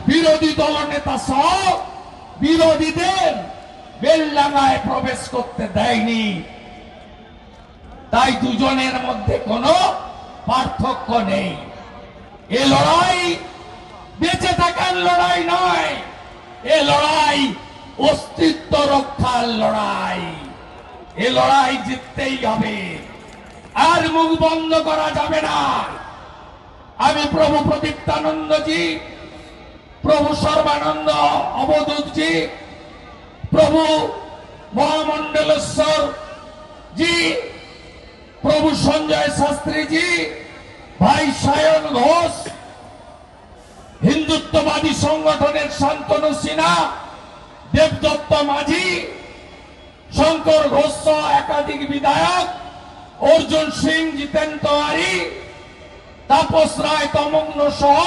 বিরোধী দলনেতা সহ বিরোধীদের বেলডাঙ্গায় প্রবেশ করতে দেয়নি। তাই দুজনের মধ্যে কোনো পার্থক্য নেই। এ লড়াই বেঁচে থাকার লড়াই নয়, এ লড়াই অস্তিত্ব রক্ষার লড়াই। এ লড়াই জিততেই হবে, আর মুখ বন্ধ করা যাবে না। আমি প্রভু প্রদীপ্তানন্দজি, প্রভু সর্বানন্দ অবধূতজি, প্রভু মহামন্ডলেশ্বর জি, প্রভু সঞ্জয় শাস্ত্রীজি, ভাই সায়ন ঘোষ, হিন্দুত্ববাদী সংগঠনের শান্তনু সিনহা, দেবদত্ত মাঝি, শঙ্কর ঘোষ একাধিক বিধায়ক, অর্জুন সিং, জিতেন তেওয়ারি, তাপস রায় তমগ্ন সহ